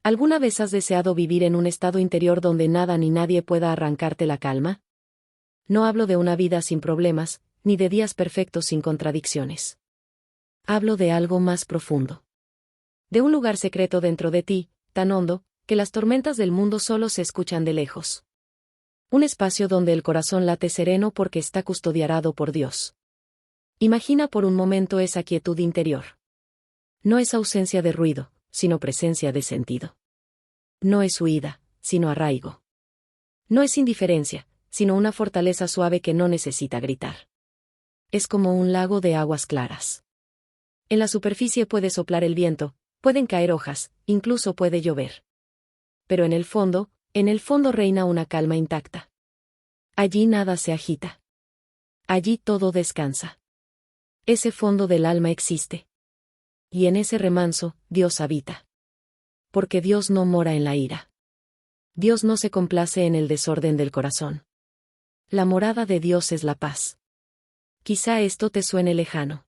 ¿Alguna vez has deseado vivir en un estado interior donde nada ni nadie pueda arrancarte la calma? No hablo de una vida sin problemas, ni de días perfectos sin contradicciones. Hablo de algo más profundo. De un lugar secreto dentro de ti, tan hondo, que las tormentas del mundo solo se escuchan de lejos. Un espacio donde el corazón late sereno porque está custodiado por Dios. Imagina por un momento esa quietud interior. No es ausencia de ruido, sino presencia de sentido. No es huida, sino arraigo. No es indiferencia, sino una fortaleza suave que no necesita gritar. Es como un lago de aguas claras. En la superficie puede soplar el viento, pueden caer hojas, incluso puede llover. Pero en el fondo reina una calma intacta. Allí nada se agita. Allí todo descansa. Ese fondo del alma existe. Y en ese remanso, Dios habita. Porque Dios no mora en la ira. Dios no se complace en el desorden del corazón. La morada de Dios es la paz. Quizá esto te suene lejano.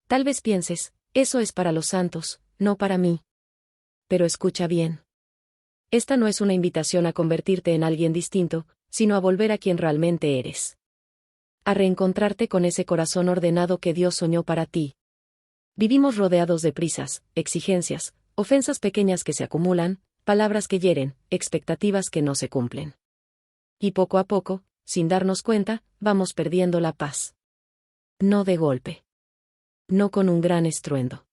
Tal vez pienses, eso es para los santos, no para mí. Pero escucha bien. Esta no es una invitación a convertirte en alguien distinto, sino a volver a quien realmente eres. A reencontrarte con ese corazón ordenado que Dios soñó para ti. Vivimos rodeados de prisas, exigencias, ofensas pequeñas que se acumulan, palabras que hieren, expectativas que no se cumplen. Y poco a poco, sin darnos cuenta, vamos perdiendo la paz. No de golpe. No con un gran estruendo.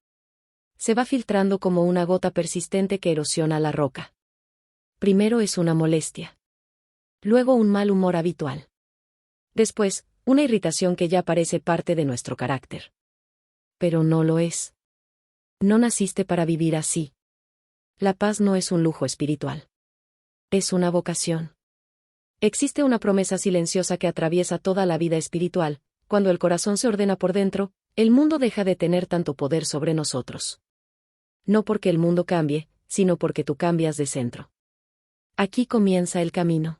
Se va filtrando como una gota persistente que erosiona la roca. Primero es una molestia. Luego un mal humor habitual. Después, una irritación que ya parece parte de nuestro carácter. Pero no lo es. No naciste para vivir así. La paz no es un lujo espiritual. Es una vocación. Existe una promesa silenciosa que atraviesa toda la vida espiritual. Cuando el corazón se ordena por dentro, el mundo deja de tener tanto poder sobre nosotros. No porque el mundo cambie, sino porque tú cambias de centro. Aquí comienza el camino.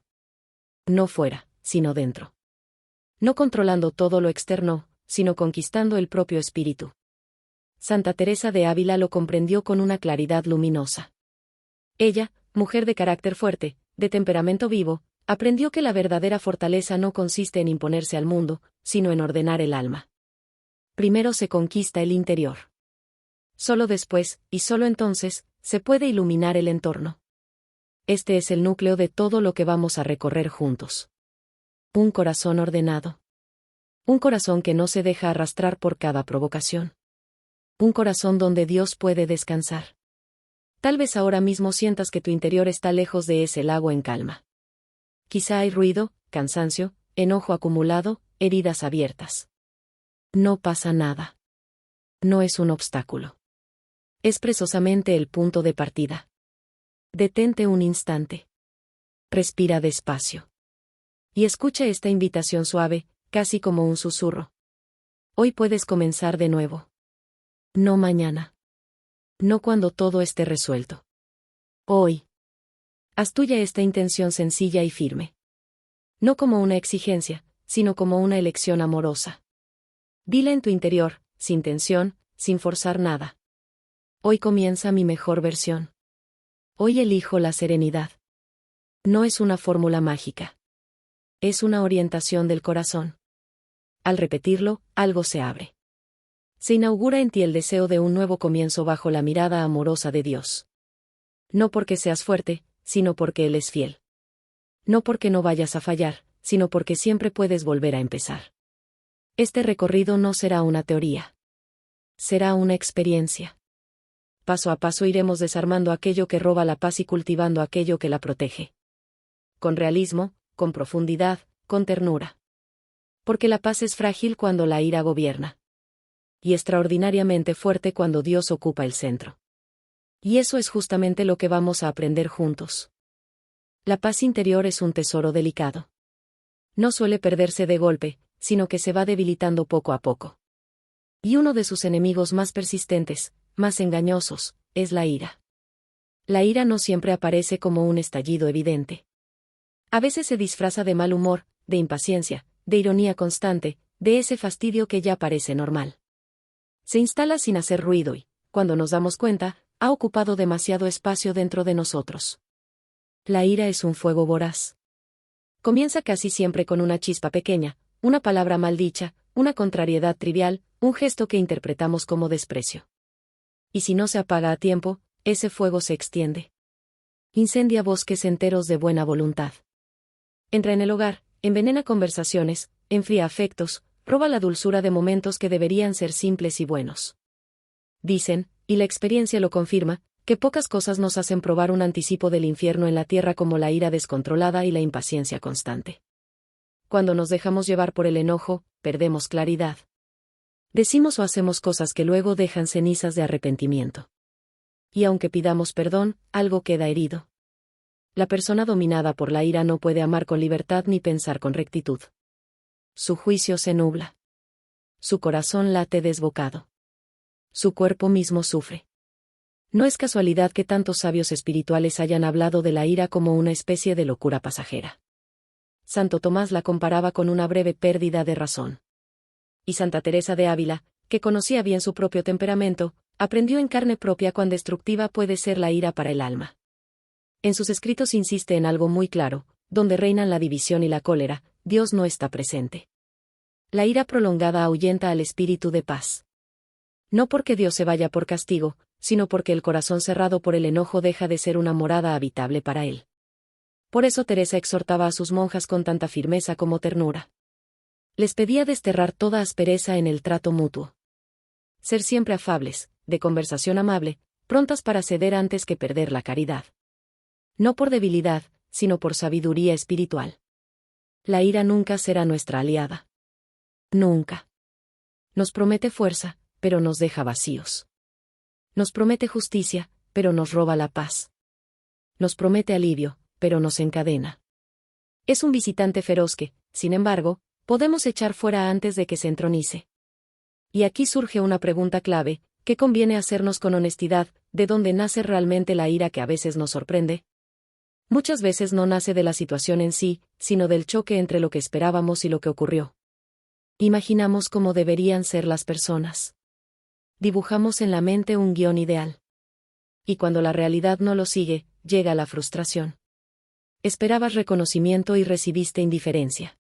No fuera, sino dentro. No controlando todo lo externo, sino conquistando el propio espíritu. Santa Teresa de Ávila lo comprendió con una claridad luminosa. Ella, mujer de carácter fuerte, de temperamento vivo, aprendió que la verdadera fortaleza no consiste en imponerse al mundo, sino en ordenar el alma. Primero se conquista el interior. Solo después, y solo entonces, se puede iluminar el entorno. Este es el núcleo de todo lo que vamos a recorrer juntos. Un corazón ordenado. Un corazón que no se deja arrastrar por cada provocación. Un corazón donde Dios puede descansar. Tal vez ahora mismo sientas que tu interior está lejos de ese lago en calma. Quizá hay ruido, cansancio, enojo acumulado, heridas abiertas. No pasa nada. No es un obstáculo. Es precisamente el punto de partida. Detente un instante. Respira despacio. Y escucha esta invitación suave, casi como un susurro. Hoy puedes comenzar de nuevo. No mañana. No cuando todo esté resuelto. Hoy. Haz tuya esta intención sencilla y firme. No como una exigencia, sino como una elección amorosa. Dile en tu interior, sin tensión, sin forzar nada. Hoy comienza mi mejor versión. Hoy elijo la serenidad. No es una fórmula mágica. Es una orientación del corazón. Al repetirlo, algo se abre. Se inaugura en ti el deseo de un nuevo comienzo bajo la mirada amorosa de Dios. No porque seas fuerte, sino porque Él es fiel. No porque no vayas a fallar, sino porque siempre puedes volver a empezar. Este recorrido no será una teoría. Será una experiencia. Paso a paso iremos desarmando aquello que roba la paz y cultivando aquello que la protege. Con realismo, con profundidad, con ternura. Porque la paz es frágil cuando la ira gobierna. Y extraordinariamente fuerte cuando Dios ocupa el centro. Y eso es justamente lo que vamos a aprender juntos. La paz interior es un tesoro delicado. No suele perderse de golpe, sino que se va debilitando poco a poco. Y uno de sus enemigos más persistentes, más engañosos, es la ira. La ira no siempre aparece como un estallido evidente. A veces se disfraza de mal humor, de impaciencia, de ironía constante, de ese fastidio que ya parece normal. Se instala sin hacer ruido y, cuando nos damos cuenta, ha ocupado demasiado espacio dentro de nosotros. La ira es un fuego voraz. Comienza casi siempre con una chispa pequeña, una palabra mal dicha, una contrariedad trivial, un gesto que interpretamos como desprecio. Y si no se apaga a tiempo, ese fuego se extiende. Incendia bosques enteros de buena voluntad. Entra en el hogar, envenena conversaciones, enfría afectos, roba la dulzura de momentos que deberían ser simples y buenos. Dicen, y la experiencia lo confirma, que pocas cosas nos hacen probar un anticipo del infierno en la tierra como la ira descontrolada y la impaciencia constante. Cuando nos dejamos llevar por el enojo, perdemos claridad. Decimos o hacemos cosas que luego dejan cenizas de arrepentimiento. Y aunque pidamos perdón, algo queda herido. La persona dominada por la ira no puede amar con libertad ni pensar con rectitud. Su juicio se nubla. Su corazón late desbocado. Su cuerpo mismo sufre. No es casualidad que tantos sabios espirituales hayan hablado de la ira como una especie de locura pasajera. Santo Tomás la comparaba con una breve pérdida de razón. Y Santa Teresa de Ávila, que conocía bien su propio temperamento, aprendió en carne propia cuán destructiva puede ser la ira para el alma. En sus escritos insiste en algo muy claro: donde reinan la división y la cólera, Dios no está presente. La ira prolongada ahuyenta al espíritu de paz. No porque Dios se vaya por castigo, sino porque el corazón cerrado por el enojo deja de ser una morada habitable para él. Por eso Teresa exhortaba a sus monjas con tanta firmeza como ternura. Les pedía desterrar toda aspereza en el trato mutuo. Ser siempre afables, de conversación amable, prontas para ceder antes que perder la caridad. No por debilidad, sino por sabiduría espiritual. La ira nunca será nuestra aliada. Nunca. Nos promete fuerza, pero nos deja vacíos. Nos promete justicia, pero nos roba la paz. Nos promete alivio, pero nos encadena. Es un visitante feroz que, sin embargo, podemos echar fuera antes de que se entronice. Y aquí surge una pregunta clave: ¿qué conviene hacernos con honestidad? ¿De dónde nace realmente la ira que a veces nos sorprende? Muchas veces no nace de la situación en sí, sino del choque entre lo que esperábamos y lo que ocurrió. Imaginamos cómo deberían ser las personas. Dibujamos en la mente un guión ideal. Y cuando la realidad no lo sigue, llega la frustración. Esperabas reconocimiento y recibiste indiferencia.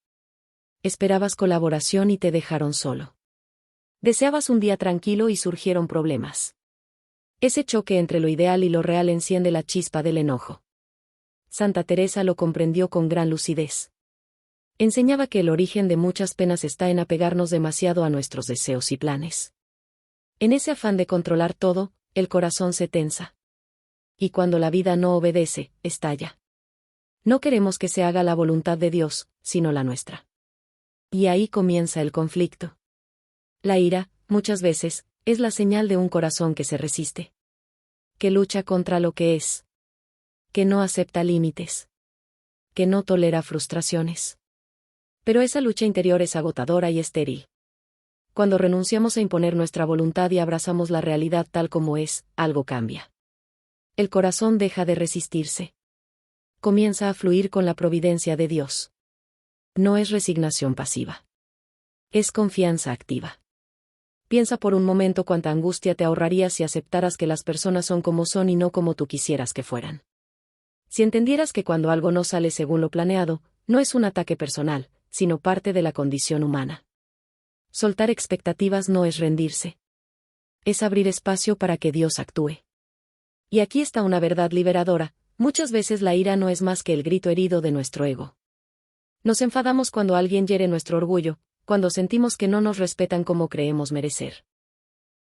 Esperabas colaboración y te dejaron solo. Deseabas un día tranquilo y surgieron problemas. Ese choque entre lo ideal y lo real enciende la chispa del enojo. Santa Teresa lo comprendió con gran lucidez. Enseñaba que el origen de muchas penas está en apegarnos demasiado a nuestros deseos y planes. En ese afán de controlar todo, el corazón se tensa. Y cuando la vida no obedece, estalla. No queremos que se haga la voluntad de Dios, sino la nuestra. Y ahí comienza el conflicto. La ira, muchas veces, es la señal de un corazón que se resiste. Que lucha contra lo que es. Que no acepta límites. Que no tolera frustraciones. Pero esa lucha interior es agotadora y estéril. Cuando renunciamos a imponer nuestra voluntad y abrazamos la realidad tal como es, algo cambia. El corazón deja de resistirse. Comienza a fluir con la providencia de Dios. No es resignación pasiva. Es confianza activa. Piensa por un momento cuánta angustia te ahorrarías si aceptaras que las personas son como son y no como tú quisieras que fueran. Si entendieras que cuando algo no sale según lo planeado, no es un ataque personal, sino parte de la condición humana. Soltar expectativas no es rendirse. Es abrir espacio para que Dios actúe. Y aquí está una verdad liberadora: muchas veces la ira no es más que el grito herido de nuestro ego. Nos enfadamos cuando alguien hiere nuestro orgullo, cuando sentimos que no nos respetan como creemos merecer.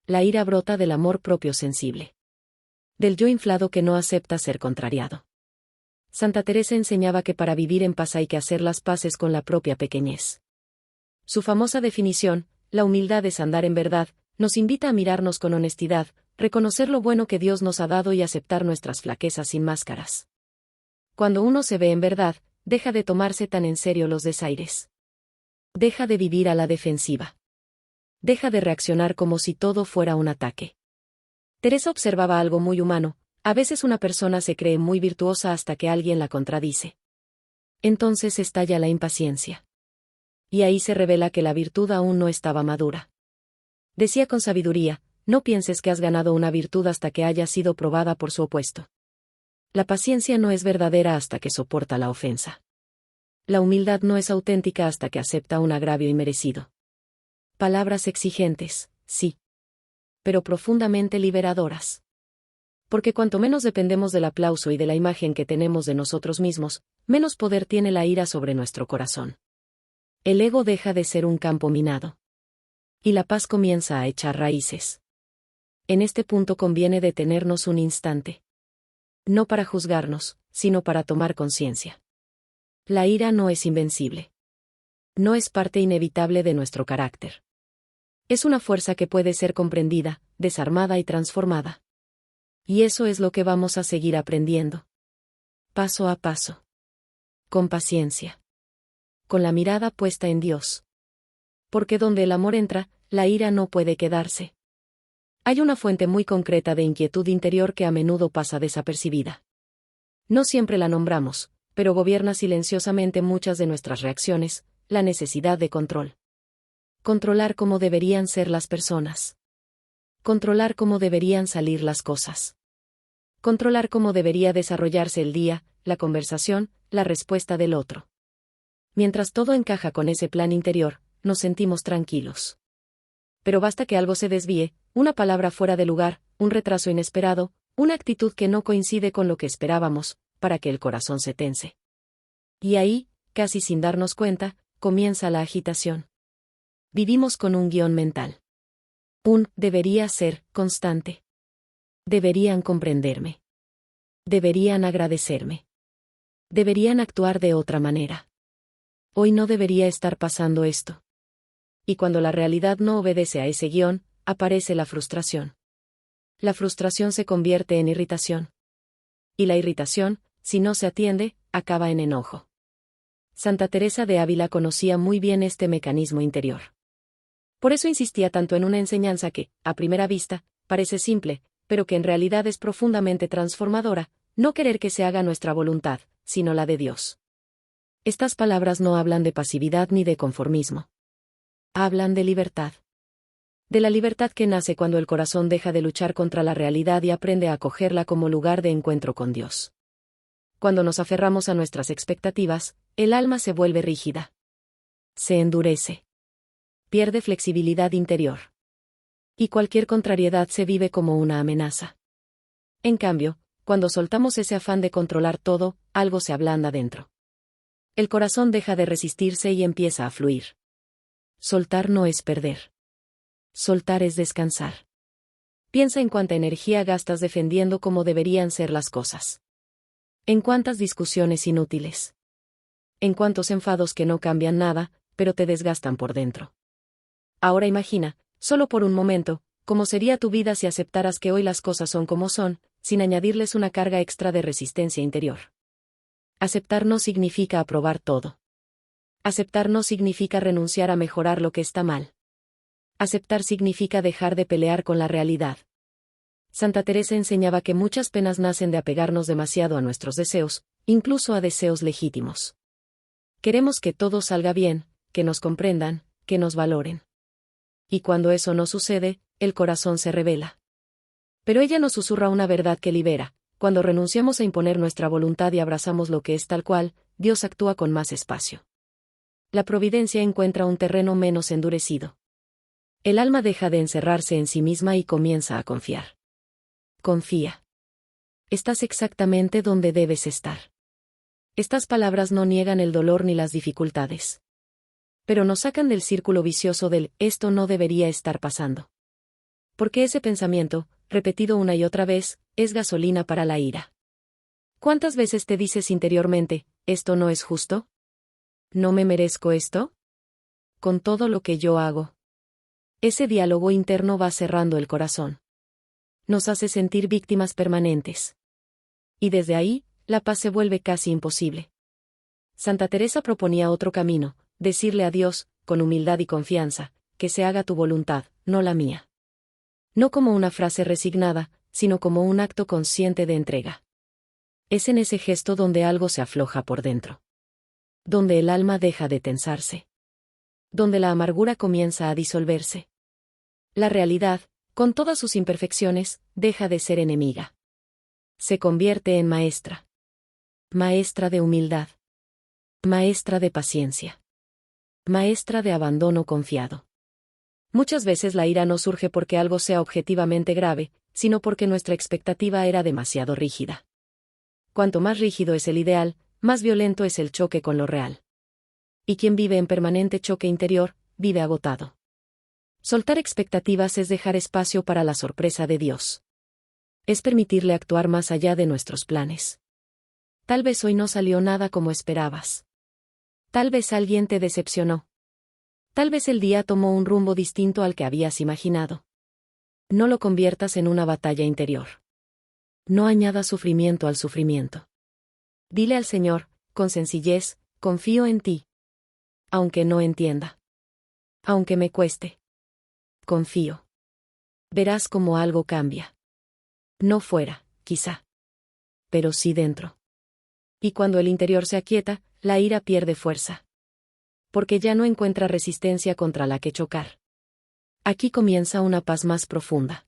La ira brota del amor propio sensible. Del yo inflado que no acepta ser contrariado. Santa Teresa enseñaba que para vivir en paz hay que hacer las paces con la propia pequeñez. Su famosa definición, la humildad es andar en verdad, nos invita a mirarnos con honestidad, reconocer lo bueno que Dios nos ha dado y aceptar nuestras flaquezas sin máscaras. Cuando uno se ve en verdad, deja de tomarse tan en serio los desaires. Deja de vivir a la defensiva. Deja de reaccionar como si todo fuera un ataque. Teresa observaba algo muy humano: a veces una persona se cree muy virtuosa hasta que alguien la contradice. Entonces estalla la impaciencia. Y ahí se revela que la virtud aún no estaba madura. Decía con sabiduría: no pienses que has ganado una virtud hasta que haya sido probada por su opuesto. La paciencia no es verdadera hasta que soporta la ofensa. La humildad no es auténtica hasta que acepta un agravio inmerecido. Palabras exigentes, sí. Pero profundamente liberadoras. Porque cuanto menos dependemos del aplauso y de la imagen que tenemos de nosotros mismos, menos poder tiene la ira sobre nuestro corazón. El ego deja de ser un campo minado. Y la paz comienza a echar raíces. En este punto conviene detenernos un instante. No para juzgarnos, sino para tomar conciencia. La ira no es invencible. No es parte inevitable de nuestro carácter. Es una fuerza que puede ser comprendida, desarmada y transformada. Y eso es lo que vamos a seguir aprendiendo. Paso a paso. Con paciencia. Con la mirada puesta en Dios. Porque donde el amor entra, la ira no puede quedarse. Hay una fuente muy concreta de inquietud interior que a menudo pasa desapercibida. No siempre la nombramos, pero gobierna silenciosamente muchas de nuestras reacciones, la necesidad de control. Controlar cómo deberían ser las personas. Controlar cómo deberían salir las cosas. Controlar cómo debería desarrollarse el día, la conversación, la respuesta del otro. Mientras todo encaja con ese plan interior, nos sentimos tranquilos. Pero basta que algo se desvíe, una palabra fuera de lugar, un retraso inesperado, una actitud que no coincide con lo que esperábamos, para que el corazón se tense. Y ahí, casi sin darnos cuenta, comienza la agitación. Vivimos con un guión mental. Debería ser constante. Deberían comprenderme. Deberían agradecerme. Deberían actuar de otra manera. Hoy no debería estar pasando esto. Y cuando la realidad no obedece a ese guión, aparece la frustración. La frustración se convierte en irritación. Y la irritación, si no se atiende, acaba en enojo. Santa Teresa de Ávila conocía muy bien este mecanismo interior. Por eso insistía tanto en una enseñanza que, a primera vista, parece simple, pero que en realidad es profundamente transformadora, no querer que se haga nuestra voluntad, sino la de Dios. Estas palabras no hablan de pasividad ni de conformismo. Hablan de libertad. De la libertad que nace cuando el corazón deja de luchar contra la realidad y aprende a acogerla como lugar de encuentro con Dios. Cuando nos aferramos a nuestras expectativas, el alma se vuelve rígida. Se endurece. Pierde flexibilidad interior. Y cualquier contrariedad se vive como una amenaza. En cambio, cuando soltamos ese afán de controlar todo, algo se ablanda dentro. El corazón deja de resistirse y empieza a fluir. Soltar no es perder. Soltar es descansar. Piensa en cuánta energía gastas defendiendo cómo deberían ser las cosas. En cuántas discusiones inútiles. En cuántos enfados que no cambian nada, pero te desgastan por dentro. Ahora imagina, solo por un momento, cómo sería tu vida si aceptaras que hoy las cosas son como son, sin añadirles una carga extra de resistencia interior. Aceptar no significa aprobar todo. Aceptar no significa renunciar a mejorar lo que está mal. Aceptar significa dejar de pelear con la realidad. Santa Teresa enseñaba que muchas penas nacen de apegarnos demasiado a nuestros deseos, incluso a deseos legítimos. Queremos que todo salga bien, que nos comprendan, que nos valoren. Y cuando eso no sucede, el corazón se rebela. Pero ella nos susurra una verdad que libera. Cuando renunciamos a imponer nuestra voluntad y abrazamos lo que es tal cual, Dios actúa con más espacio. La providencia encuentra un terreno menos endurecido. El alma deja de encerrarse en sí misma y comienza a confiar. Confía. Estás exactamente donde debes estar. Estas palabras no niegan el dolor ni las dificultades. Pero nos sacan del círculo vicioso del «esto no debería estar pasando». Porque ese pensamiento, repetido una y otra vez, es gasolina para la ira. ¿Cuántas veces te dices interiormente, «esto no es justo? ¿No me merezco esto? Con todo lo que yo hago». Ese diálogo interno va cerrando el corazón. Nos hace sentir víctimas permanentes. Y desde ahí, la paz se vuelve casi imposible. Santa Teresa proponía otro camino, decirle a Dios, con humildad y confianza, que se haga tu voluntad, no la mía. No como una frase resignada, sino como un acto consciente de entrega. Es en ese gesto donde algo se afloja por dentro. Donde el alma deja de tensarse. Donde la amargura comienza a disolverse. La realidad, con todas sus imperfecciones, deja de ser enemiga. Se convierte en maestra. Maestra de humildad. Maestra de paciencia. Maestra de abandono confiado. Muchas veces la ira no surge porque algo sea objetivamente grave, sino porque nuestra expectativa era demasiado rígida. Cuanto más rígido es el ideal, más violento es el choque con lo real. Y quien vive en permanente choque interior, vive agotado. Soltar expectativas es dejar espacio para la sorpresa de Dios. Es permitirle actuar más allá de nuestros planes. Tal vez hoy no salió nada como esperabas. Tal vez alguien te decepcionó. Tal vez el día tomó un rumbo distinto al que habías imaginado. No lo conviertas en una batalla interior. No añadas sufrimiento al sufrimiento. Dile al Señor, con sencillez, confío en ti. Aunque no entienda. Aunque me cueste. Confío. Verás cómo algo cambia. No fuera, quizá. Pero sí dentro. Y cuando el interior se aquieta, la ira pierde fuerza. Porque ya no encuentra resistencia contra la que chocar. Aquí comienza una paz más profunda.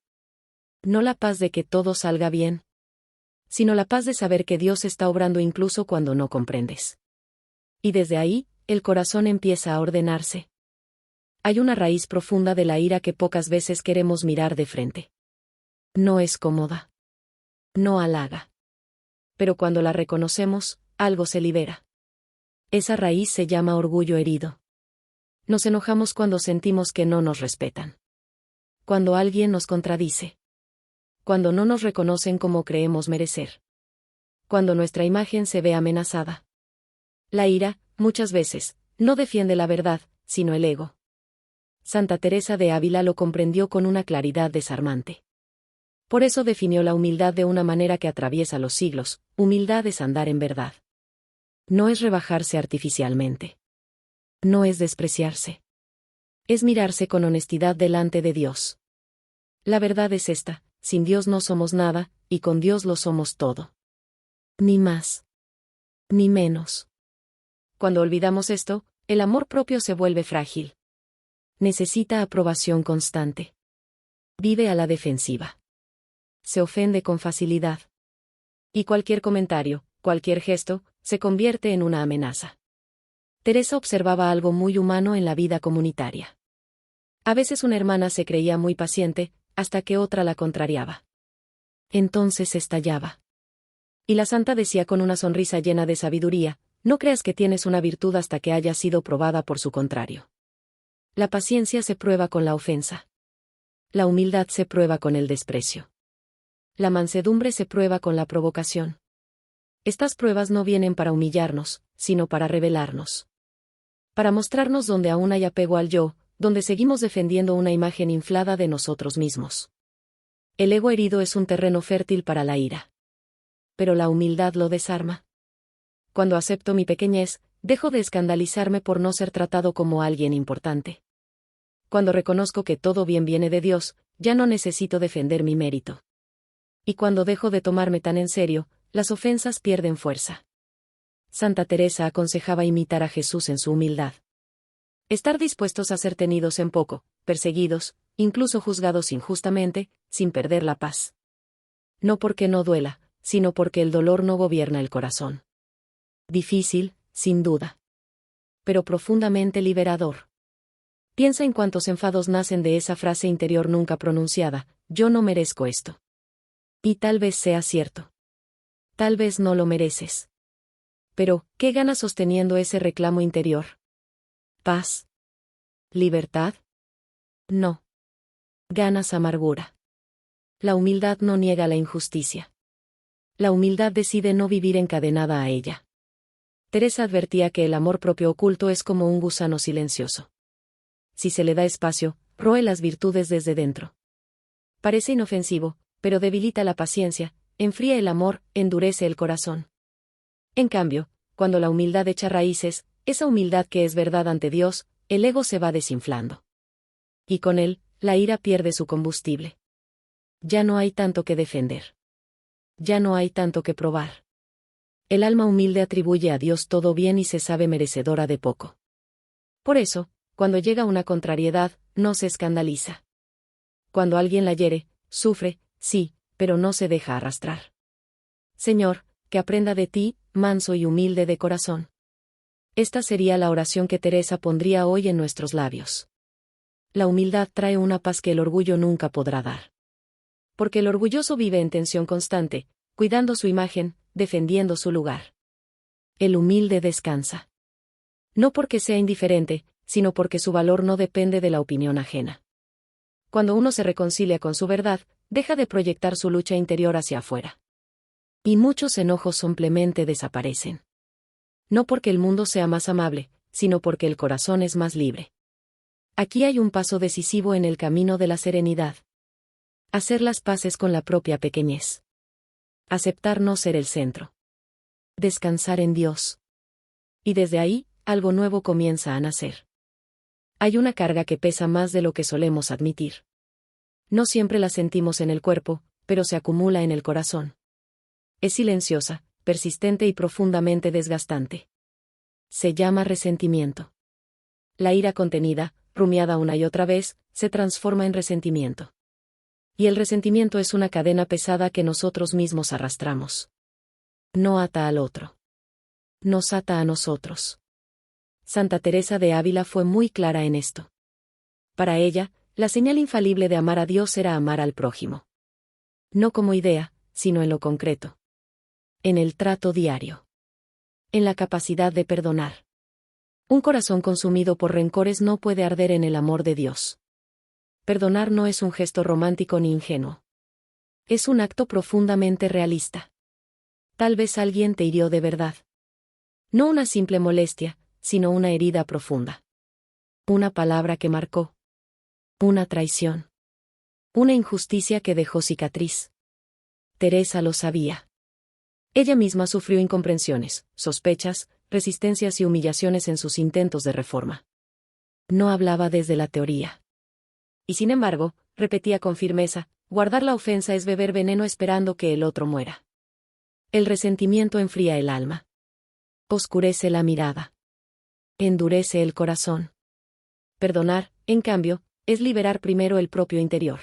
No la paz de que todo salga bien, sino la paz de saber que Dios está obrando incluso cuando no comprendes. Y desde ahí, el corazón empieza a ordenarse. Hay una raíz profunda de la ira que pocas veces queremos mirar de frente. No es cómoda. No halaga. Pero cuando la reconocemos, algo se libera. Esa raíz se llama orgullo herido. Nos enojamos cuando sentimos que no nos respetan. Cuando alguien nos contradice. Cuando no nos reconocen como creemos merecer. Cuando nuestra imagen se ve amenazada. La ira, muchas veces, no defiende la verdad, sino el ego. Santa Teresa de Ávila lo comprendió con una claridad desarmante. Por eso definió la humildad de una manera que atraviesa los siglos: humildad es andar en verdad. No es rebajarse artificialmente. No es despreciarse. Es mirarse con honestidad delante de Dios. La verdad es esta: sin Dios no somos nada, y con Dios lo somos todo. Ni más. Ni menos. Cuando olvidamos esto, el amor propio se vuelve frágil. Necesita aprobación constante. Vive a la defensiva. Se ofende con facilidad. Y cualquier comentario, cualquier gesto, se convierte en una amenaza. Teresa observaba algo muy humano en la vida comunitaria. A veces una hermana se creía muy paciente, hasta que otra la contrariaba. Entonces estallaba. Y la santa decía con una sonrisa llena de sabiduría: no creas que tienes una virtud hasta que haya sido probada por su contrario. La paciencia se prueba con la ofensa. La humildad se prueba con el desprecio. La mansedumbre se prueba con la provocación. Estas pruebas no vienen para humillarnos, sino para revelarnos. Para mostrarnos donde aún hay apego al yo, donde seguimos defendiendo una imagen inflada de nosotros mismos. El ego herido es un terreno fértil para la ira. Pero la humildad lo desarma. Cuando acepto mi pequeñez, dejo de escandalizarme por no ser tratado como alguien importante. Cuando reconozco que todo bien viene de Dios, ya no necesito defender mi mérito. Y cuando dejo de tomarme tan en serio, las ofensas pierden fuerza. Santa Teresa aconsejaba imitar a Jesús en su humildad. Estar dispuestos a ser tenidos en poco, perseguidos, incluso juzgados injustamente, sin perder la paz. No porque no duela, sino porque el dolor no gobierna el corazón. Difícil, sin duda. Pero profundamente liberador. Piensa en cuántos enfados nacen de esa frase interior nunca pronunciada: yo no merezco esto. Y tal vez sea cierto. Tal vez no lo mereces. Pero, ¿qué ganas sosteniendo ese reclamo interior? ¿Paz? ¿Libertad? No. Ganas amargura. La humildad no niega la injusticia. La humildad decide no vivir encadenada a ella. Teresa advertía que el amor propio oculto es como un gusano silencioso. Si se le da espacio, roe las virtudes desde dentro. Parece inofensivo, pero debilita la paciencia, enfría el amor, endurece el corazón. En cambio, cuando la humildad echa raíces, esa humildad que es verdad ante Dios, el ego se va desinflando. Y con él, la ira pierde su combustible. Ya no hay tanto que defender. Ya no hay tanto que probar. El alma humilde atribuye a Dios todo bien y se sabe merecedora de poco. Por eso, cuando llega una contrariedad, no se escandaliza. Cuando alguien la hiere, sufre, sí, pero no se deja arrastrar. Señor, que aprenda de ti, manso y humilde de corazón. Esta sería la oración que Teresa pondría hoy en nuestros labios. La humildad trae una paz que el orgullo nunca podrá dar. Porque el orgulloso vive en tensión constante, cuidando su imagen, defendiendo su lugar. El humilde descansa. No porque sea indiferente, sino porque su valor no depende de la opinión ajena. Cuando uno se reconcilia con su verdad, deja de proyectar su lucha interior hacia afuera. Y muchos enojos simplemente desaparecen. No porque el mundo sea más amable, sino porque el corazón es más libre. Aquí hay un paso decisivo en el camino de la serenidad. Hacer las paces con la propia pequeñez. Aceptar no ser el centro. Descansar en Dios. Y desde ahí, algo nuevo comienza a nacer. Hay una carga que pesa más de lo que solemos admitir. No siempre la sentimos en el cuerpo, pero se acumula en el corazón. Es silenciosa, persistente y profundamente desgastante. Se llama resentimiento. La ira contenida, rumiada una y otra vez, se transforma en resentimiento. Y el resentimiento es una cadena pesada que nosotros mismos arrastramos. No ata al otro. Nos ata a nosotros. Santa Teresa de Ávila fue muy clara en esto. Para ella, la señal infalible de amar a Dios era amar al prójimo. No como idea, sino en lo concreto. En el trato diario. En la capacidad de perdonar. Un corazón consumido por rencores no puede arder en el amor de Dios. Perdonar no es un gesto romántico ni ingenuo. Es un acto profundamente realista. Tal vez alguien te hirió de verdad. No una simple molestia, sino una herida profunda. Una palabra que marcó. Una traición. Una injusticia que dejó cicatriz. Teresa lo sabía. Ella misma sufrió incomprensiones, sospechas, resistencias y humillaciones en sus intentos de reforma. No hablaba desde la teoría. Y sin embargo, repetía con firmeza, guardar la ofensa es beber veneno esperando que el otro muera. El resentimiento enfría el alma. Oscurece la mirada. Endurece el corazón. Perdonar, en cambio, es liberar primero el propio interior.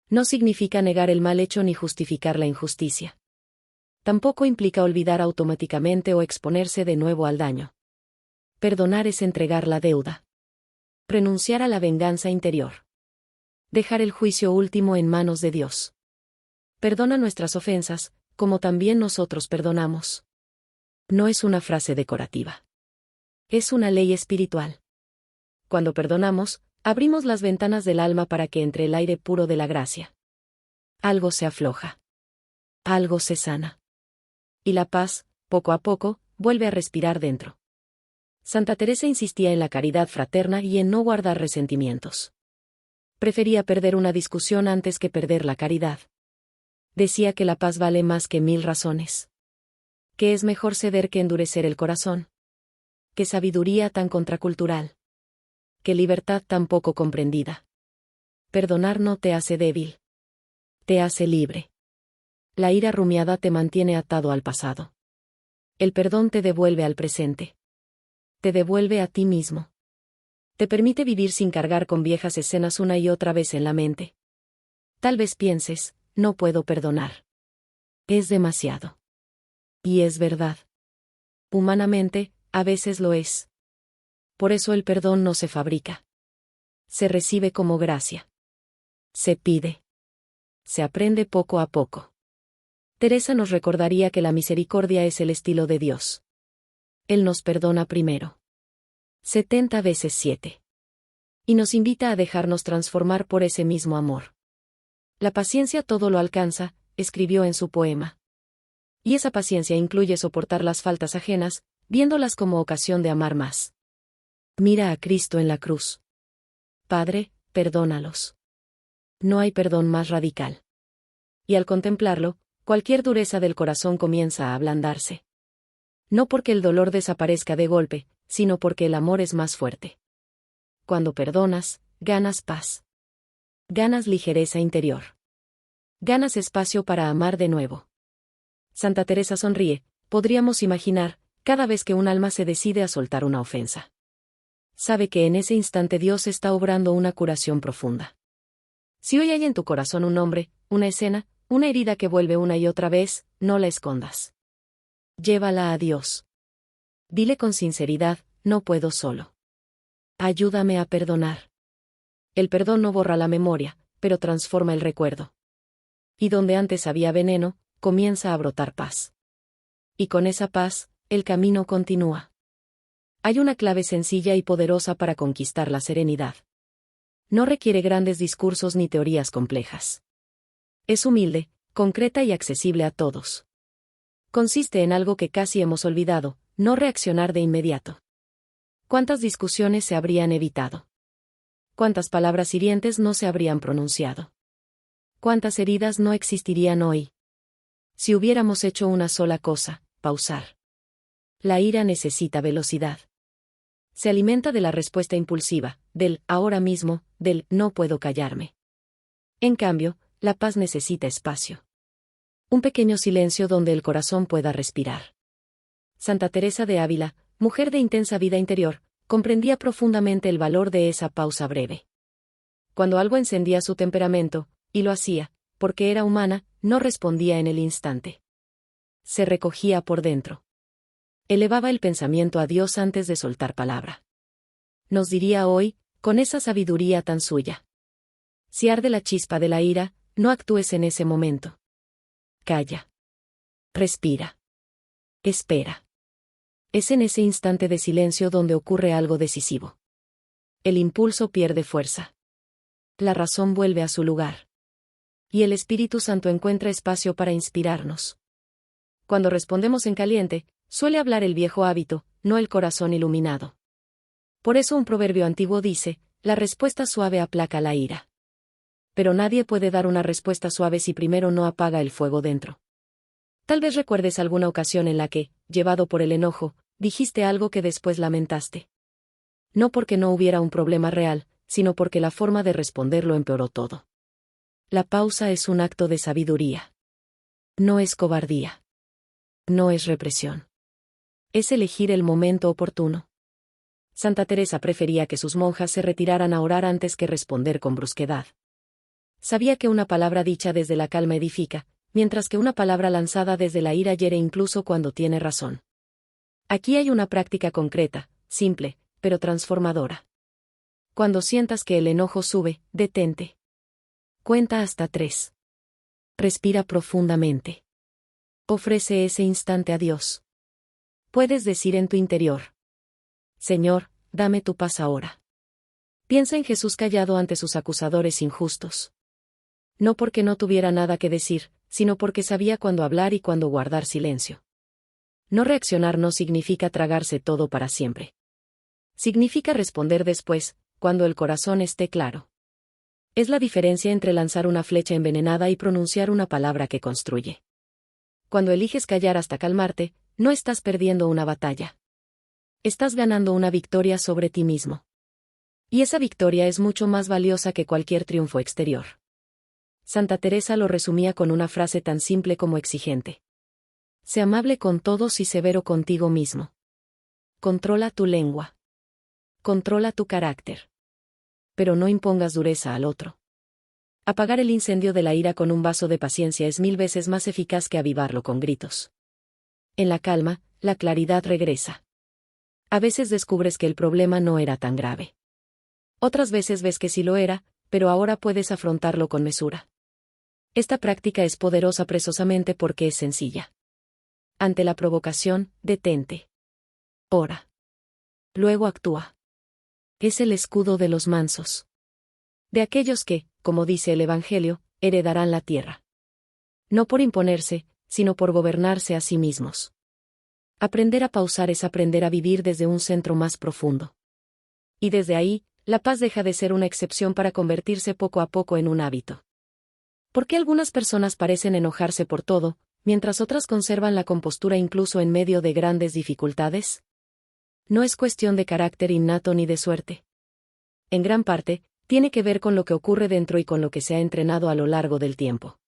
No significa negar el mal hecho ni justificar la injusticia. Tampoco implica olvidar automáticamente o exponerse de nuevo al daño. Perdonar es entregar la deuda. Renunciar a la venganza interior. Dejar el juicio último en manos de Dios. Perdona nuestras ofensas, como también nosotros perdonamos. No es una frase decorativa. Es una ley espiritual. Cuando perdonamos, abrimos las ventanas del alma para que entre el aire puro de la gracia. Algo se afloja. Algo se sana. Y la paz, poco a poco, vuelve a respirar dentro. Santa Teresa insistía en la caridad fraterna y en no guardar resentimientos. Prefería perder una discusión antes que perder la caridad. Decía que la paz vale más que 1000 razones. Que es mejor ceder que endurecer el corazón. Que sabiduría tan contracultural. Que libertad tan poco comprendida. Perdonar no te hace débil. Te hace libre. La ira rumiada te mantiene atado al pasado. El perdón te devuelve al presente. Te devuelve a ti mismo. Te permite vivir sin cargar con viejas escenas una y otra vez en la mente. Tal vez pienses, no puedo perdonar. Es demasiado. Y es verdad. Humanamente, a veces lo es. Por eso el perdón no se fabrica. Se recibe como gracia. Se pide. Se aprende poco a poco. Teresa nos recordaría que la misericordia es el estilo de Dios. Él nos perdona primero. 70 veces 7. Y nos invita a dejarnos transformar por ese mismo amor. La paciencia todo lo alcanza, escribió en su poema. Y esa paciencia incluye soportar las faltas ajenas, viéndolas como ocasión de amar más. Mira a Cristo en la cruz. Padre, perdónalos. No hay perdón más radical. Y al contemplarlo, cualquier dureza del corazón comienza a ablandarse. No porque el dolor desaparezca de golpe, sino porque el amor es más fuerte. Cuando perdonas, ganas paz. Ganas ligereza interior. Ganas espacio para amar de nuevo. Santa Teresa sonríe, podríamos imaginar, cada vez que un alma se decide a soltar una ofensa. Sabe que en ese instante Dios está obrando una curación profunda. Si hoy hay en tu corazón un nombre, una escena, una herida que vuelve una y otra vez, no la escondas. Llévala a Dios. Dile con sinceridad, no puedo solo. Ayúdame a perdonar. El perdón no borra la memoria, pero transforma el recuerdo. Y donde antes había veneno, comienza a brotar paz. Y con esa paz, el camino continúa. Hay una clave sencilla y poderosa para conquistar la serenidad. No requiere grandes discursos ni teorías complejas. Es humilde, concreta y accesible a todos. Consiste en algo que casi hemos olvidado, no reaccionar de inmediato. ¿Cuántas discusiones se habrían evitado? ¿Cuántas palabras hirientes no se habrían pronunciado? ¿Cuántas heridas no existirían hoy? Si hubiéramos hecho una sola cosa, pausar. La ira necesita velocidad. Se alimenta de la respuesta impulsiva, del ahora mismo, del no puedo callarme. En cambio, la paz necesita espacio. Un pequeño silencio donde el corazón pueda respirar. Santa Teresa de Ávila, mujer de intensa vida interior, comprendía profundamente el valor de esa pausa breve. Cuando algo encendía su temperamento, y lo hacía, porque era humana, no respondía en el instante. Se recogía por dentro. Elevaba el pensamiento a Dios antes de soltar palabra. Nos diría hoy, con esa sabiduría tan suya. Si arde la chispa de la ira, no actúes en ese momento. Calla. Respira. Espera. Es en ese instante de silencio donde ocurre algo decisivo. El impulso pierde fuerza. La razón vuelve a su lugar. Y el Espíritu Santo encuentra espacio para inspirarnos. Cuando respondemos en caliente, suele hablar el viejo hábito, no el corazón iluminado. Por eso un proverbio antiguo dice, la respuesta suave aplaca la ira. Pero nadie puede dar una respuesta suave si primero no apaga el fuego dentro. Tal vez recuerdes alguna ocasión en la que, llevado por el enojo, dijiste algo que después lamentaste. No porque no hubiera un problema real, sino porque la forma de responderlo empeoró todo. La pausa es un acto de sabiduría. No es cobardía. No es represión. Es elegir el momento oportuno. Santa Teresa prefería que sus monjas se retiraran a orar antes que responder con brusquedad. Sabía que una palabra dicha desde la calma edifica, mientras que una palabra lanzada desde la ira hiere incluso cuando tiene razón. Aquí hay una práctica concreta, simple, pero transformadora. Cuando sientas que el enojo sube, detente. Cuenta hasta 3. Respira profundamente. Ofrece ese instante a Dios. Puedes decir en tu interior: Señor, dame tu paz ahora. Piensa en Jesús callado ante sus acusadores injustos. No porque no tuviera nada que decir, sino porque sabía cuándo hablar y cuándo guardar silencio. No reaccionar no significa tragarse todo para siempre. Significa responder después, cuando el corazón esté claro. Es la diferencia entre lanzar una flecha envenenada y pronunciar una palabra que construye. Cuando eliges callar hasta calmarte, no estás perdiendo una batalla. Estás ganando una victoria sobre ti mismo. Y esa victoria es mucho más valiosa que cualquier triunfo exterior. Santa Teresa lo resumía con una frase tan simple como exigente. Sé amable con todos y severo contigo mismo. Controla tu lengua. Controla tu carácter. Pero no impongas dureza al otro. Apagar el incendio de la ira con un vaso de paciencia es 1000 veces más eficaz que avivarlo con gritos. En la calma, la claridad regresa. A veces descubres que el problema no era tan grave. Otras veces ves que sí lo era, pero ahora puedes afrontarlo con mesura. Esta práctica es poderosa precisamente porque es sencilla. Ante la provocación, detente. Ora. Luego actúa. Es el escudo de los mansos. De aquellos que, como dice el Evangelio, heredarán la tierra. No por imponerse, sino por gobernarse a sí mismos. Aprender a pausar es aprender a vivir desde un centro más profundo. Y desde ahí, la paz deja de ser una excepción para convertirse poco a poco en un hábito. ¿Por qué algunas personas parecen enojarse por todo, mientras otras conservan la compostura incluso en medio de grandes dificultades? No es cuestión de carácter innato ni de suerte. En gran parte, tiene que ver con lo que ocurre dentro y con lo que se ha entrenado a lo largo del tiempo.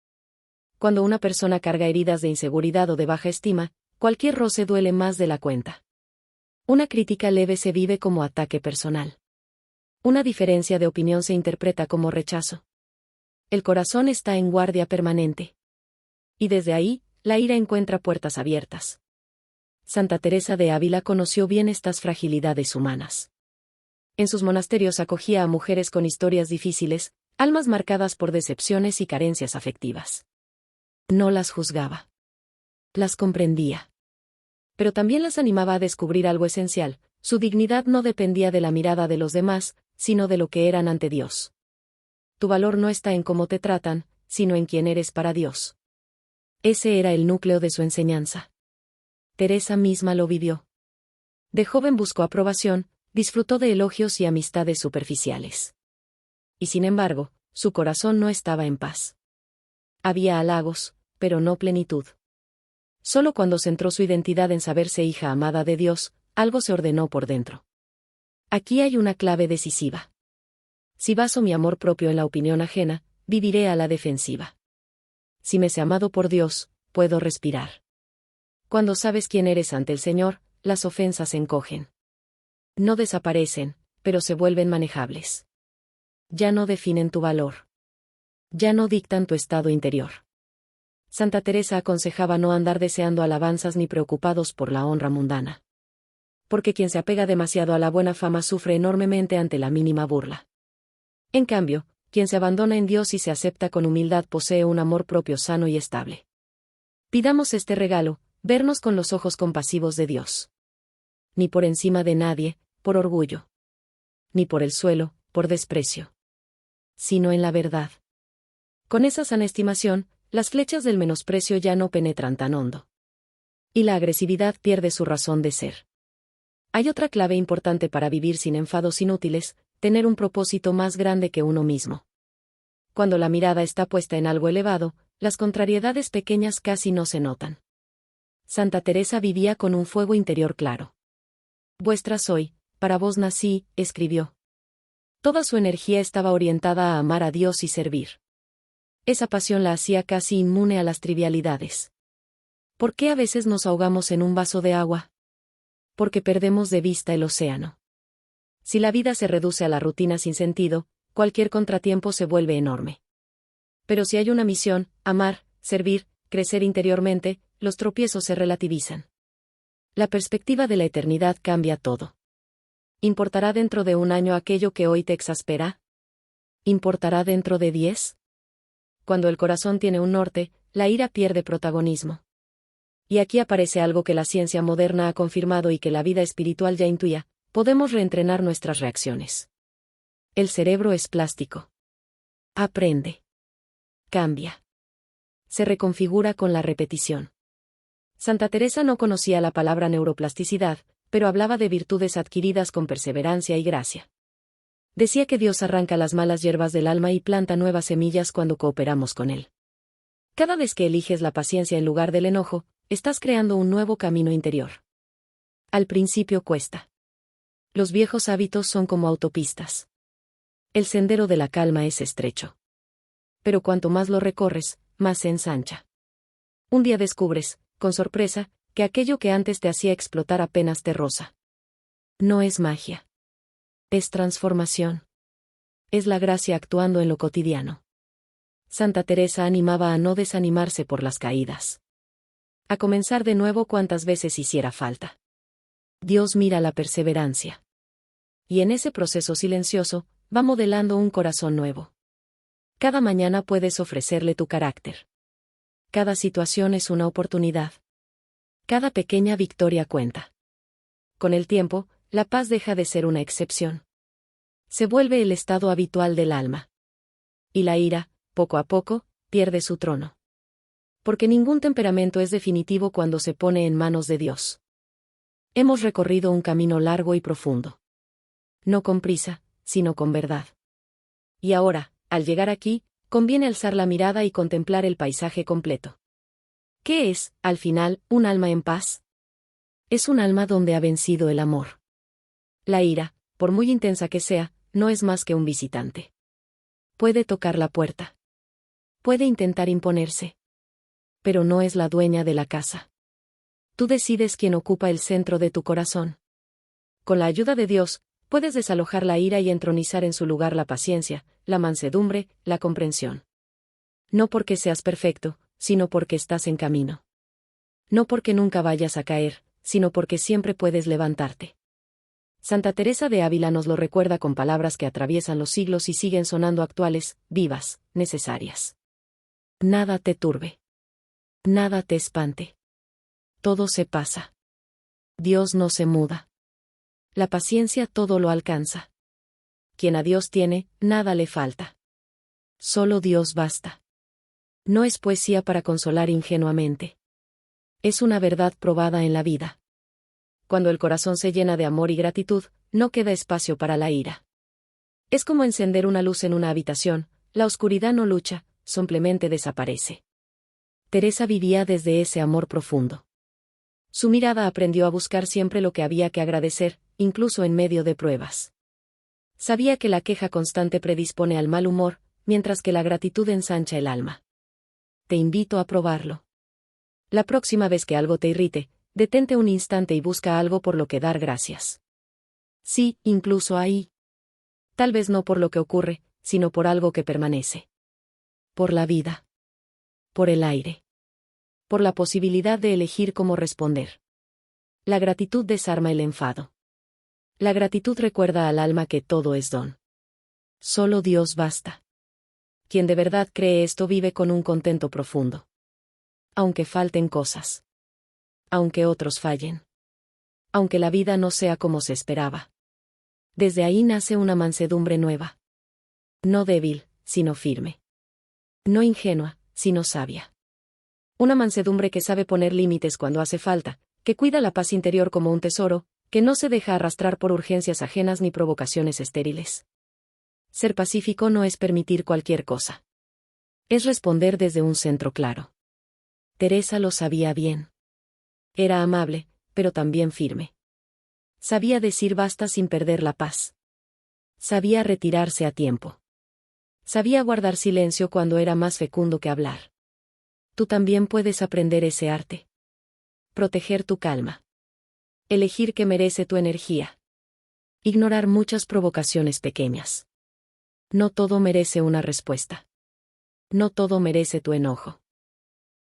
Cuando una persona carga heridas de inseguridad o de baja estima, cualquier roce duele más de la cuenta. Una crítica leve se vive como ataque personal. Una diferencia de opinión se interpreta como rechazo. el corazón está en guardia permanente. Y desde ahí, la ira encuentra puertas abiertas. Santa Teresa de Ávila conoció bien estas fragilidades humanas. En sus monasterios acogía a mujeres con historias difíciles, almas marcadas por decepciones y carencias afectivas. No las juzgaba. Las comprendía. Pero también las animaba a descubrir algo esencial: su dignidad no dependía de la mirada de los demás, sino de lo que eran ante Dios. Tu valor no está en cómo te tratan, sino en quién eres para Dios. Ese era el núcleo de su enseñanza. Teresa misma lo vivió. De joven buscó aprobación, disfrutó de elogios y amistades superficiales. Y sin embargo, su corazón no estaba en paz. Había halagos, pero no plenitud. Solo cuando centró su identidad en saberse hija amada de Dios, algo se ordenó por dentro. Aquí hay una clave decisiva. Si baso mi amor propio en la opinión ajena, viviré a la defensiva. Si me sé amado por Dios, puedo respirar. Cuando sabes quién eres ante el Señor, las ofensas se encogen. No desaparecen, pero se vuelven manejables. Ya no definen tu valor. Ya no dictan tu estado interior. Santa Teresa aconsejaba no andar deseando alabanzas ni preocupados por la honra mundana. Porque quien se apega demasiado a la buena fama sufre enormemente ante la mínima burla. En cambio, quien se abandona en Dios y se acepta con humildad posee un amor propio sano y estable. Pidamos este regalo: vernos con los ojos compasivos de Dios. Ni por encima de nadie, por orgullo. Ni por el suelo, por desprecio. Sino en la verdad. Con esa sana estimación, las flechas del menosprecio ya no penetran tan hondo. Y la agresividad pierde su razón de ser. Hay otra clave importante para vivir sin enfados inútiles: tener un propósito más grande que uno mismo. Cuando la mirada está puesta en algo elevado, las contrariedades pequeñas casi no se notan. Santa Teresa vivía con un fuego interior claro. Vuestra soy, para vos nací, escribió. Toda su energía estaba orientada a amar a Dios y servir. Esa pasión la hacía casi inmune a las trivialidades. ¿Por qué a veces nos ahogamos en un vaso de agua? Porque perdemos de vista el océano. Si la vida se reduce a la rutina sin sentido, cualquier contratiempo se vuelve enorme. Pero si hay una misión: amar, servir, crecer interiormente, los tropiezos se relativizan. La perspectiva de la eternidad cambia todo. ¿Importará dentro de un año aquello que hoy te exaspera? ¿Importará dentro de 10? Cuando el corazón tiene un norte, la ira pierde protagonismo. Y aquí aparece algo que la ciencia moderna ha confirmado y que la vida espiritual ya intuía: podemos reentrenar nuestras reacciones. El cerebro es plástico. Aprende. Cambia. Se reconfigura con la repetición. Santa Teresa no conocía la palabra neuroplasticidad, pero hablaba de virtudes adquiridas con perseverancia y gracia. Decía que Dios arranca las malas hierbas del alma y planta nuevas semillas cuando cooperamos con Él. Cada vez que eliges la paciencia en lugar del enojo, estás creando un nuevo camino interior. Al principio cuesta. Los viejos hábitos son como autopistas. El sendero de la calma es estrecho. Pero cuanto más lo recorres, más se ensancha. Un día descubres, con sorpresa, que aquello que antes te hacía explotar apenas te roza. No es magia. Es transformación. Es la gracia actuando en lo cotidiano. Santa Teresa animaba a no desanimarse por las caídas. A comenzar de nuevo cuantas veces hiciera falta. Dios mira la perseverancia. Y en ese proceso silencioso, va modelando un corazón nuevo. Cada mañana puedes ofrecerle tu carácter. Cada situación es una oportunidad. Cada pequeña victoria cuenta. Con el tiempo, la paz deja de ser una excepción. Se vuelve el estado habitual del alma. Y la ira, poco a poco, pierde su trono. Porque ningún temperamento es definitivo cuando se pone en manos de Dios. Hemos recorrido un camino largo y profundo. No con prisa, sino con verdad. Y ahora, al llegar aquí, conviene alzar la mirada y contemplar el paisaje completo. ¿Qué es, al final, un alma en paz? Es un alma donde ha vencido el amor. La ira, por muy intensa que sea, no es más que un visitante. Puede tocar la puerta. Puede intentar imponerse. Pero no es la dueña de la casa. Tú decides quién ocupa el centro de tu corazón. Con la ayuda de Dios, puedes desalojar la ira y entronizar en su lugar la paciencia, la mansedumbre, la comprensión. No porque seas perfecto, sino porque estás en camino. No porque nunca vayas a caer, sino porque siempre puedes levantarte. Santa Teresa de Ávila nos lo recuerda con palabras que atraviesan los siglos y siguen sonando actuales, vivas, necesarias. Nada te turbe. Nada te espante. Todo se pasa. Dios no se muda. La paciencia todo lo alcanza. Quien a Dios tiene, nada le falta. Solo Dios basta. No es poesía para consolar ingenuamente. Es una verdad probada en la vida. Cuando el corazón se llena de amor y gratitud, no queda espacio para la ira. Es como encender una luz en una habitación, la oscuridad no lucha, simplemente desaparece. Teresa vivía desde ese amor profundo. Su mirada aprendió a buscar siempre lo que había que agradecer, incluso en medio de pruebas. Sabía que la queja constante predispone al mal humor, mientras que la gratitud ensancha el alma. Te invito a probarlo. La próxima vez que algo te irrite, detente un instante y busca algo por lo que dar gracias. Sí, incluso ahí. Tal vez no por lo que ocurre, sino por algo que permanece. Por la vida. Por el aire. Por la posibilidad de elegir cómo responder. La gratitud desarma el enfado. La gratitud recuerda al alma que todo es don. Solo Dios basta. Quien de verdad cree esto vive con un contento profundo. Aunque falten cosas. Aunque otros fallen. Aunque la vida no sea como se esperaba. Desde ahí nace una mansedumbre nueva. No débil, sino firme. No ingenua, sino sabia. Una mansedumbre que sabe poner límites cuando hace falta, que cuida la paz interior como un tesoro, que no se deja arrastrar por urgencias ajenas ni provocaciones estériles. Ser pacífico no es permitir cualquier cosa. Es responder desde un centro claro. Teresa lo sabía bien. Era amable, pero también firme. Sabía decir basta sin perder la paz. Sabía retirarse a tiempo. Sabía guardar silencio cuando era más fecundo que hablar. Tú también puedes aprender ese arte. Proteger tu calma. Elegir qué merece tu energía. Ignorar muchas provocaciones pequeñas. No todo merece una respuesta. No todo merece tu enojo.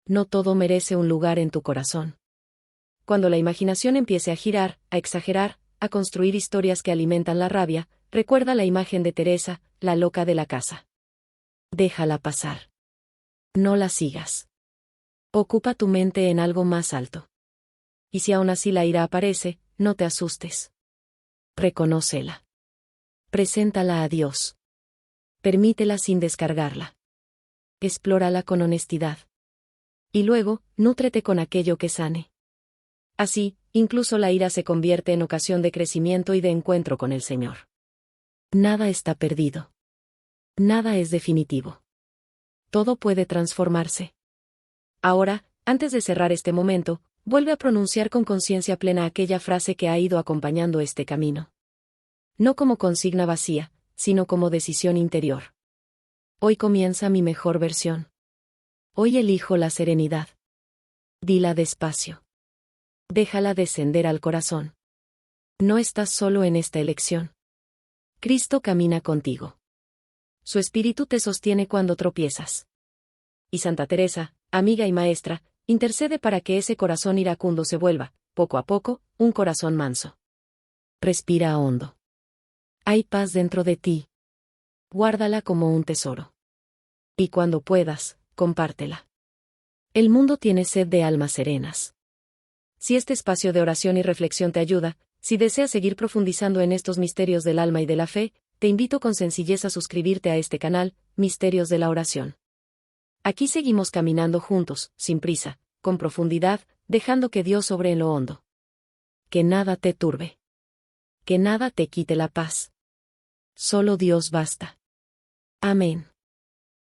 No todo merece un lugar en tu corazón. Cuando la imaginación empiece a girar, a exagerar, a construir historias que alimentan la rabia, recuerda la imagen de Teresa, la loca de la casa. Déjala pasar. No la sigas. Ocupa tu mente en algo más alto. Y si aún así la ira aparece, no te asustes. Reconócela. Preséntala a Dios. Permítela sin descargarla. Explórala con honestidad. Y luego, nútrete con aquello que sane. Así, incluso la ira se convierte en ocasión de crecimiento y de encuentro con el Señor. Nada está perdido. Nada es definitivo. Todo puede transformarse. Ahora, antes de cerrar este momento, vuelve a pronunciar con conciencia plena aquella frase que ha ido acompañando este camino. No como consigna vacía, sino como decisión interior. Hoy comienza mi mejor versión. Hoy elijo la serenidad. Dila despacio. Déjala descender al corazón. No estás solo en esta elección. Cristo camina contigo. Su espíritu te sostiene cuando tropiezas. Y Santa Teresa, amiga y maestra, intercede para que ese corazón iracundo se vuelva, poco a poco, un corazón manso. Respira hondo. Hay paz dentro de ti. Guárdala como un tesoro. Y cuando puedas, compártela. El mundo tiene sed de almas serenas. Si este espacio de oración y reflexión te ayuda, si deseas seguir profundizando en estos misterios del alma y de la fe, te invito con sencillez a suscribirte a este canal, Misterios de la Oración. Aquí seguimos caminando juntos, sin prisa, con profundidad, dejando que Dios obre en lo hondo. Que nada te turbe. Que nada te quite la paz. Solo Dios basta. Amén.